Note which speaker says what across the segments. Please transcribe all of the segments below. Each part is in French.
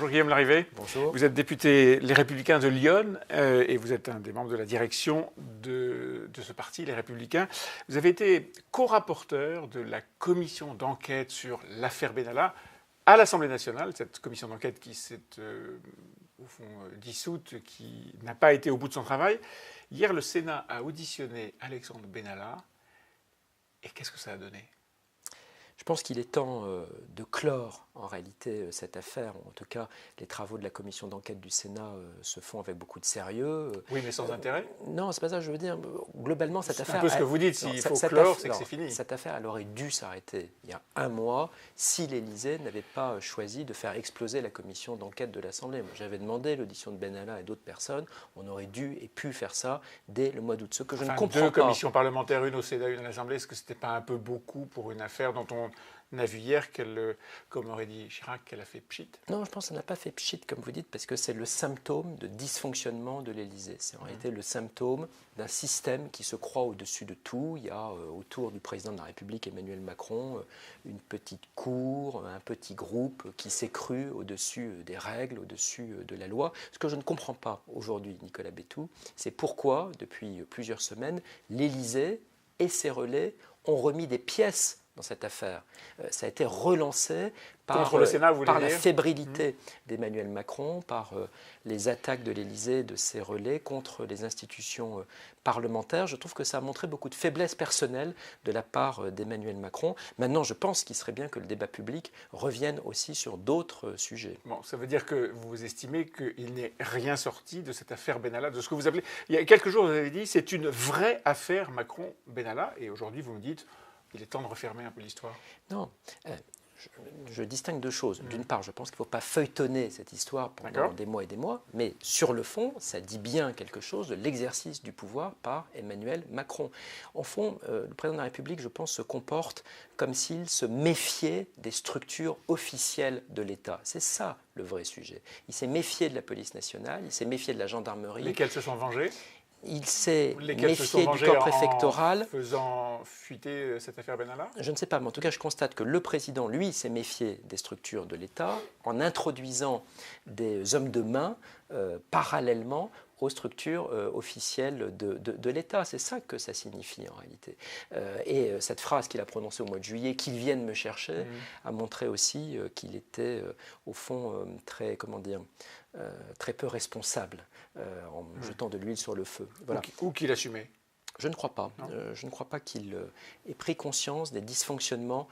Speaker 1: Bonjour Guillaume Larrivé.
Speaker 2: Bonjour.
Speaker 1: Vous êtes député Les Républicains de Lyon et vous êtes un des membres de la direction de ce parti, Les Républicains. Vous avez été co-rapporteur de la commission d'enquête sur l'affaire Benalla à l'Assemblée nationale, cette commission d'enquête qui s'est au fond dissoute, qui n'a pas été au bout de son travail. Hier, le Sénat a auditionné Alexandre Benalla. Et qu'est-ce que ça a donné ?
Speaker 2: Je pense qu'il est temps de clore en réalité cette affaire. En tout cas, les travaux de la commission d'enquête du Sénat se font avec beaucoup de sérieux.
Speaker 1: Oui, mais sans intérêt.
Speaker 2: Non, c'est pas ça que je veux dire. Globalement, cette affaire...
Speaker 1: C'est un peu ce que vous dites. S'il faut clore, c'est que c'est fini.
Speaker 2: Cette affaire, elle aurait dû s'arrêter il y a un mois si l'Élysée n'avait pas choisi de faire exploser la commission d'enquête de l'Assemblée. J'avais demandé l'audition de Benalla et d'autres personnes. On aurait dû et pu faire ça dès le mois d'août. Ce que je ne comprends pas...
Speaker 1: Deux commissions parlementaires, une au Sénat, une à l'Assemblée, est-ce que ce n'était pas un peu beaucoup pour une affaire dont on a vu hier qu'elle, comme aurait dit Chirac, qu'elle a fait pchit?
Speaker 2: Non, je pense que ça n'a pas fait pchit, comme vous dites, parce que c'est le symptôme de dysfonctionnement de l'Élysée. C'est en réalité le symptôme d'un système qui se croit au-dessus de tout. Il y a autour du président de la République, Emmanuel Macron, une petite cour, un petit groupe qui s'est cru au-dessus des règles, au-dessus de la loi. Ce que je ne comprends pas aujourd'hui, Nicolas Bétou, c'est pourquoi, depuis plusieurs semaines, l'Élysée et ses relais ont remis des pièces dans cette affaire. Ça a été relancé par,
Speaker 1: le Sénat,
Speaker 2: par la fébrilité d'Emmanuel Macron, par les attaques de l'Élysée, de ses relais contre les institutions parlementaires. Je trouve que ça a montré beaucoup de faiblesse personnelle de la part d'Emmanuel Macron. Maintenant, je pense qu'il serait bien que le débat public revienne aussi sur d'autres sujets.
Speaker 1: Bon, ça veut dire que vous estimez qu'il n'est rien sorti de cette affaire Benalla, de ce que vous appelez... Il y a quelques jours, vous avez dit, c'est une vraie affaire Macron-Benalla, et aujourd'hui, vous me dites... Il est temps de refermer un peu l'histoire.
Speaker 2: Non, je distingue deux choses. D'une part, je pense qu'il ne faut pas feuilletonner cette histoire pendant des mois et des mois, mais sur le fond, ça dit bien quelque chose de l'exercice du pouvoir par Emmanuel Macron. Au fond, le président de la République, je pense, se comporte comme s'il se méfiait des structures officielles de l'État. C'est ça le vrai sujet. Il s'est méfié de la police nationale, il s'est méfié de la gendarmerie.
Speaker 1: Lesquels se sont vengés ?
Speaker 2: Il s'est méfié du corps préfectoral.
Speaker 1: En faisant fuiter cette affaire Benalla ?
Speaker 2: Je ne sais pas, mais en tout cas, je constate que le président, lui, s'est méfié des structures de l'État en introduisant des hommes de main parallèlement aux structures officielles de l'État. C'est ça que ça signifie en réalité. Et cette phrase qu'il a prononcée au mois de juillet, « qu'ils viennent me chercher », a montré aussi qu'il était au fond très, très peu responsable en jetant de l'huile sur le feu. Voilà.
Speaker 1: Ou qu'il assumait.
Speaker 2: Je ne crois pas. Je ne crois pas qu'il ait pris conscience des dysfonctionnements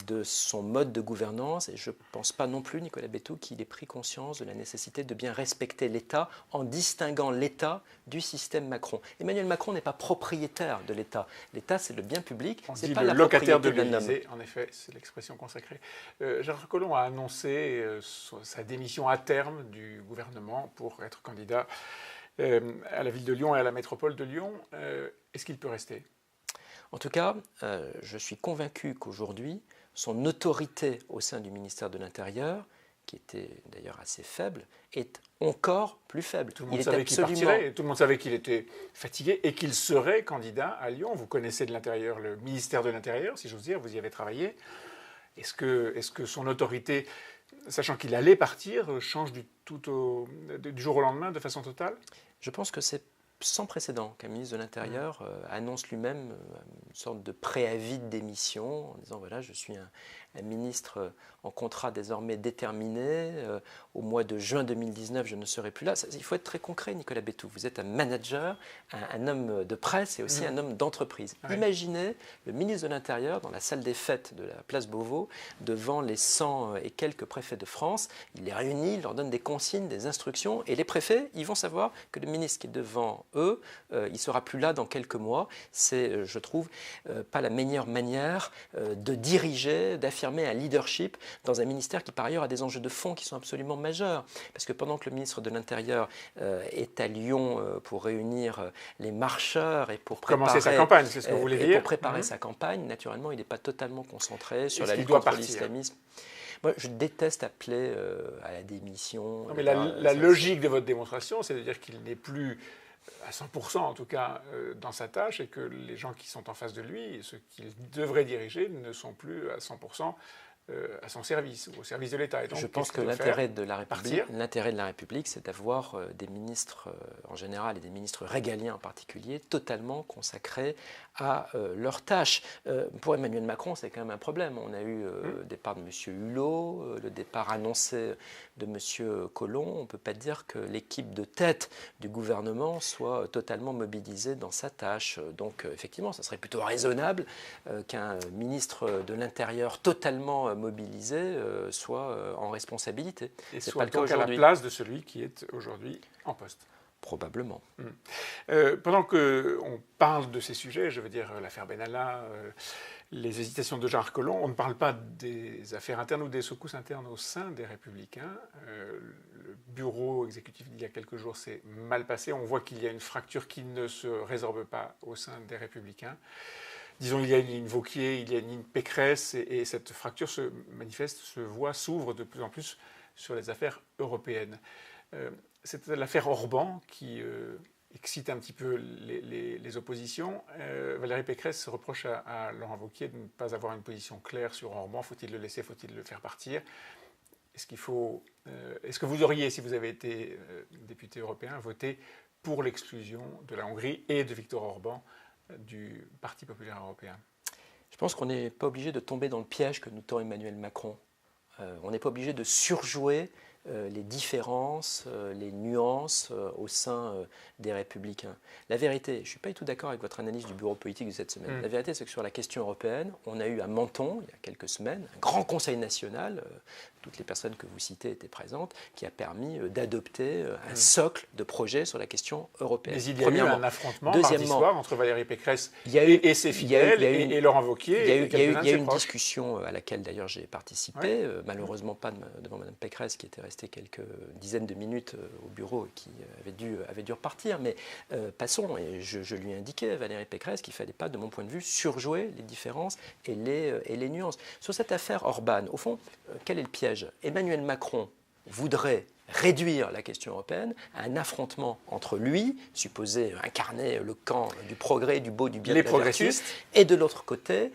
Speaker 2: de son mode de gouvernance et je ne pense pas non plus, Nicolas Bétou, qu'il ait pris conscience de la nécessité de bien respecter l'État en distinguant l'État du système Macron. Emmanuel Macron n'est pas propriétaire de l'État. L'État, c'est le bien public, c'est pas la
Speaker 1: locataire
Speaker 2: propriété
Speaker 1: de l'Élysée. En effet, c'est l'expression consacrée. Gérard Collomb a annoncé sa démission à terme du gouvernement pour être candidat à la ville de Lyon et à la métropole de Lyon. Est-ce qu'il peut rester ?
Speaker 2: En tout cas, je suis convaincu qu'aujourd'hui, son autorité au sein du ministère de l'Intérieur, qui était d'ailleurs assez faible, est encore plus faible.
Speaker 1: Tout le monde savait qu'il partirait, tout le monde savait qu'il était fatigué et qu'il serait candidat à Lyon. Vous connaissez de l'Intérieur, le ministère de l'Intérieur, si j'ose dire, vous y avez travaillé. Est-ce que son autorité, sachant qu'il allait partir, change du jour au lendemain de façon totale ?
Speaker 2: Je pense que c'est sans précédent qu'un ministre de l'Intérieur annonce lui-même une sorte de préavis de démission en disant voilà, je suis un ministre en contrat désormais déterminé. Au mois de juin 2019, je ne serai plus là. Il faut être très concret, Nicolas Bétou. Vous êtes un manager, un homme de presse et aussi un homme d'entreprise. Ouais. Imaginez le ministre de l'Intérieur dans la salle des fêtes de la place Beauvau, devant les 100 et quelques préfets de France. Il les réunit, il leur donne des consignes, des instructions. Et les préfets, ils vont savoir que le ministre qui est devant eux, il ne sera plus là dans quelques mois. C'est, je trouve, pas la meilleure manière de diriger, d'affirmer un leadership dans un ministère qui, par ailleurs, a des enjeux de fond qui sont absolument majeurs. Parce que pendant que le ministre de l'Intérieur est à Lyon pour réunir les marcheurs et pour préparer
Speaker 1: sa campagne, c'est ce que vous voulez dire.
Speaker 2: Pour préparer sa campagne, naturellement, il n'est pas totalement concentré sur la lutte contre l'islamisme. Moi, je déteste appeler à la démission.
Speaker 1: Non, mais la logique de votre démonstration, c'est de dire qu'il n'est plus à 100% en tout cas dans sa tâche et que les gens qui sont en face de lui, ceux qu'il devrait diriger, ne sont plus à 100% à son service, ou au service de l'État.
Speaker 2: Je pense que l'intérêt de la République, c'est d'avoir des ministres en général et des ministres régaliens en particulier totalement consacrés à leurs tâches. Pour Emmanuel Macron, c'est quand même un problème. On a eu le départ de M. Hulot, le départ annoncé de M. Collomb. On ne peut pas dire que l'équipe de tête du gouvernement soit totalement mobilisée dans sa tâche. Donc effectivement, ça serait plutôt raisonnable qu'un ministre de l'Intérieur totalement mobilisé soit en responsabilité.
Speaker 1: Et c'est soit pas le cas à la place de celui qui est aujourd'hui en poste.
Speaker 2: Probablement.
Speaker 1: Pendant qu'on parle de ces sujets, je veux dire l'affaire Benalla, les hésitations de Jean-Marc Collomb, on ne parle pas des affaires internes ou des secousses internes au sein des Républicains. Le bureau exécutif d'il y a quelques jours s'est mal passé. On voit qu'il y a une fracture qui ne se résorbe pas au sein des Républicains. Disons, il y a une ligne Wauquiez, il y a une ligne Pécresse, et cette fracture se manifeste, se voit, s'ouvre de plus en plus sur les affaires européennes. C'est l'affaire Orban qui excite un petit peu les oppositions. Valérie Pécresse reproche à Laurent Wauquiez de ne pas avoir une position claire sur Orban. Faut-il le laisser, faut-il le faire partir? Est-ce que vous auriez, si vous avez été député européen, voté pour l'exclusion de la Hongrie et de Viktor Orban du Parti populaire européen?
Speaker 2: Je pense qu'on n'est pas obligé de tomber dans le piège que nous tend Emmanuel Macron. On n'est pas obligé de surjouer les différences, les nuances au sein des Républicains. La vérité, je ne suis pas du tout d'accord avec votre analyse du bureau politique de cette semaine. La vérité, c'est que sur la question européenne, on a eu à Menton, il y a quelques semaines, un grand conseil national, toutes les personnes que vous citez étaient présentes, qui a permis d'adopter un socle de projets sur la question européenne.
Speaker 1: Mais il y a eu un affrontement mardi soir entre Valérie Pécresse et ses fidèles et Laurent Wauquiez.
Speaker 2: Il y a eu une discussion à laquelle d'ailleurs j'ai participé, malheureusement pas devant Mme Pécresse qui était restée quelques dizaines de minutes au bureau et qui avait dû repartir. Mais passons, et je lui ai indiqué, Valérie Pécresse, qu'il ne fallait pas, de mon point de vue, surjouer les différences et les nuances. Sur cette affaire Orban, au fond, quel est le piège? Emmanuel Macron voudrait réduire la question européenne à un affrontement entre lui, supposé incarner le camp du progrès, du beau, du bien,
Speaker 1: les
Speaker 2: de la vertu, et de l'autre côté,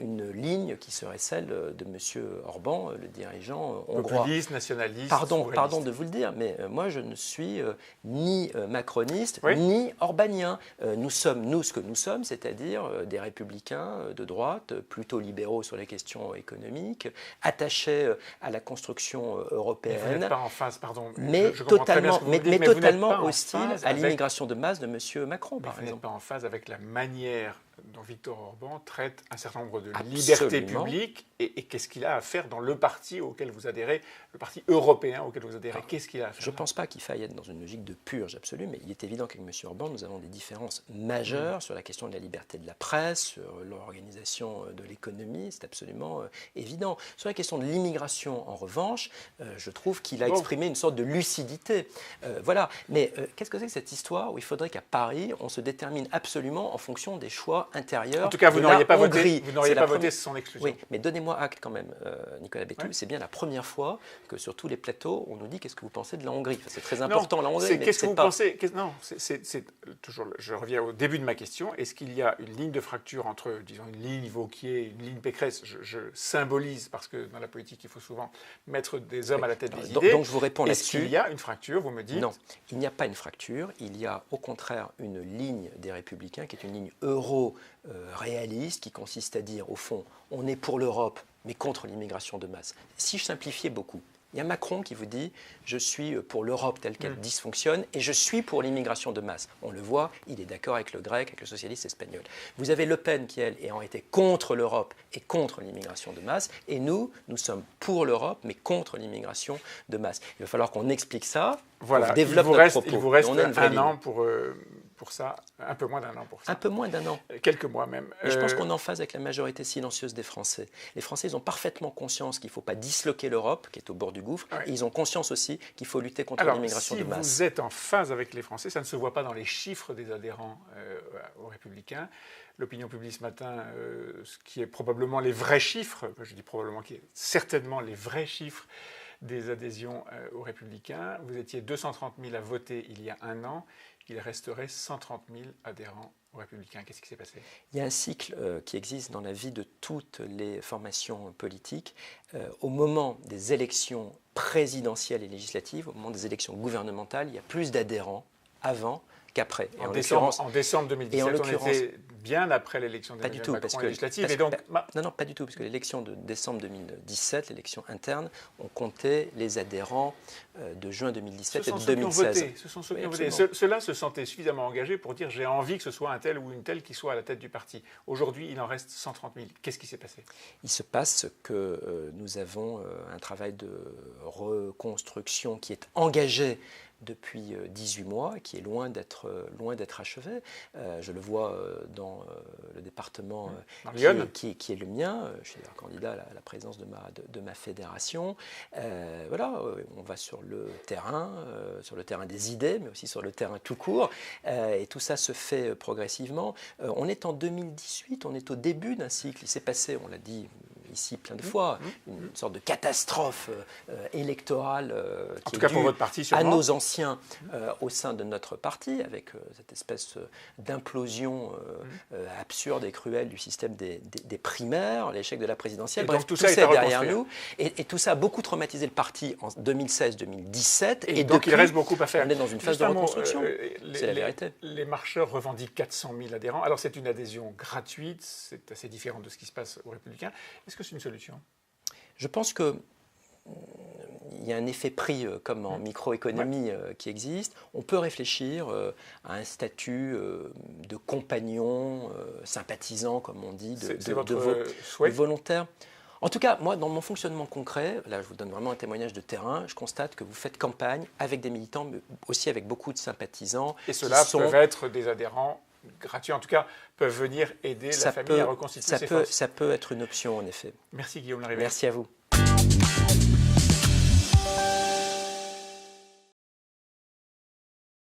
Speaker 2: une ligne qui serait celle de M. Orban, le dirigeant hongrois.
Speaker 1: Populiste, nationaliste,
Speaker 2: pardon de vous le dire, mais moi je ne suis ni macroniste, ni orbanien. Nous sommes, ce que nous sommes, c'est-à-dire des républicains de droite, plutôt libéraux sur les questions économiques, attachés à la construction européenne.
Speaker 1: Mais vous n'êtes pas en phase, pardon.
Speaker 2: Mais totalement hostile à l'immigration de masse de M. Macron, par exemple.
Speaker 1: Vous n'êtes pas en phase avec la manière dont Viktor Orban traite un certain nombre de libertés publiques et qu'est-ce qu'il a à faire dans le parti auquel vous adhérez, le parti européen auquel vous adhérez. Qu'est-ce qu'il a à faire?
Speaker 2: Je ne pense pas qu'il faille être dans une logique de purge absolue, mais il est évident qu'avec M. Orban, nous avons des différences majeures sur la question de la liberté de la presse, sur l'organisation de l'économie, c'est absolument évident. Sur la question de l'immigration, en revanche, je trouve qu'il a exprimé une sorte de lucidité. Voilà. Mais qu'est-ce que c'est que cette histoire où il faudrait qu'à Paris, on se détermine absolument en fonction des choix intérieurs?
Speaker 1: En tout cas, vous n'auriez pas voté son exclusion.
Speaker 2: Oui, mais donnez-moi acte quand même, Nicolas Béthou, c'est bien la première fois que sur tous les plateaux, on nous dit qu'est-ce que vous pensez de la Hongrie. Enfin, c'est très important, la Hongrie.
Speaker 1: Qu'est-ce que vous pensez? Non, c'est toujours. Je reviens au début de ma question. Est-ce qu'il y a une ligne de fracture entre, disons, une ligne Wauquiez et une ligne Pécresse? Je symbolise parce que dans la politique, il faut souvent mettre des hommes à la tête des idées.
Speaker 2: Donc je vous réponds là-dessus.
Speaker 1: Est-ce qu'il y a une fracture? Vous me dites.
Speaker 2: Non, il n'y a pas une fracture. Il y a au contraire une ligne des Républicains qui est une ligne euro-réaliste qui consiste à dire, au fond, on est pour l'Europe, mais contre l'immigration de masse. Si je simplifiais beaucoup, il y a Macron qui vous dit « je suis pour l'Europe telle qu'elle dysfonctionne et je suis pour l'immigration de masse ». On le voit, il est d'accord avec le grec, avec le socialiste espagnol. Vous avez Le Pen qui, elle, ayant été contre l'Europe et contre l'immigration de masse. Et nous sommes pour l'Europe, mais contre l'immigration de masse. Il va falloir qu'on explique ça,
Speaker 1: voilà,
Speaker 2: qu'on développe notre propos.
Speaker 1: Il vous reste un an pour ça, un peu moins d'un an pour ça.
Speaker 2: Un peu moins d'un an.
Speaker 1: Quelques mois même.
Speaker 2: Mais je pense qu'on est en phase avec la majorité silencieuse des Français. Les Français, ils ont parfaitement conscience qu'il ne faut pas disloquer l'Europe, qui est au bord du gouffre, et ils ont conscience aussi qu'il faut lutter contre l'immigration de masse.
Speaker 1: Si vous êtes en phase avec les Français, ça ne se voit pas dans les chiffres des adhérents aux Républicains. L'opinion publique ce matin, ce qui est probablement les vrais chiffres, je dis probablement, qui est certainement les vrais chiffres des adhésions aux Républicains. Vous étiez 230 000 à voter il y a un an. Il resterait 130 000 adhérents aux Républicains? Qu'est-ce qui s'est passé?
Speaker 2: Il y a un cycle qui existe dans la vie de toutes les formations politiques. Au moment des élections présidentielles et législatives, au moment des élections gouvernementales, il y a plus d'adhérents avant qu'après.
Speaker 1: En décembre 2017, on était bien après l'élection d'Emmanuel Macron législative.
Speaker 2: Non, pas du tout, parce que l'élection de décembre 2017, l'élection interne, on comptait les adhérents de juin 2017 et de 2016.
Speaker 1: Ce sont ceux qui ont voté. Ceux-là se sentaient suffisamment engagés pour dire « j'ai envie que ce soit un tel ou une telle qui soit à la tête du parti ». Aujourd'hui, il en reste 130 000. Qu'est-ce qui s'est passé?
Speaker 2: Il se passe que nous avons un travail de reconstruction qui est engagé depuis 18 mois, qui est loin d'être achevé. Je le vois dans le département qui est le mien. Je suis un candidat à la présidence de ma fédération. On va sur le terrain des idées, mais aussi sur le terrain tout court. Et tout ça se fait progressivement. On est en 2018, on est au début d'un cycle. Il s'est passé, on l'a dit ici plein de fois, une sorte de catastrophe électorale qui est due
Speaker 1: pour votre parti,
Speaker 2: à nos anciens au sein de notre parti, avec cette espèce d'implosion absurde et cruelle du système des primaires, l'échec de la présidentielle.
Speaker 1: Bref,
Speaker 2: tout ça est derrière nous. Et tout ça a beaucoup traumatisé le parti en 2016-2017.
Speaker 1: Et donc il reste beaucoup à faire.
Speaker 2: On est dans une phase de reconstruction. C'est la vérité.
Speaker 1: Les marcheurs revendiquent 400 000 adhérents. Alors c'est une adhésion gratuite, c'est assez différent de ce qui se passe aux Républicains. Est-ce que c'est une solution?
Speaker 2: Je pense que il y a un effet prix comme en microéconomie qui existe. On peut réfléchir à un statut de compagnon, sympathisant, comme on dit, de volontaire. En tout cas, moi, dans mon fonctionnement concret, là je vous donne vraiment un témoignage de terrain, je constate que vous faites campagne avec des militants, mais aussi avec beaucoup de sympathisants.
Speaker 1: Et ceux-là peuvent être des adhérents gratuits, en tout cas, peuvent venir aider la famille à reconstituer ses forces.
Speaker 2: Ça peut être une option, en effet.
Speaker 1: Merci Guillaume Larrivé.
Speaker 2: Merci à vous.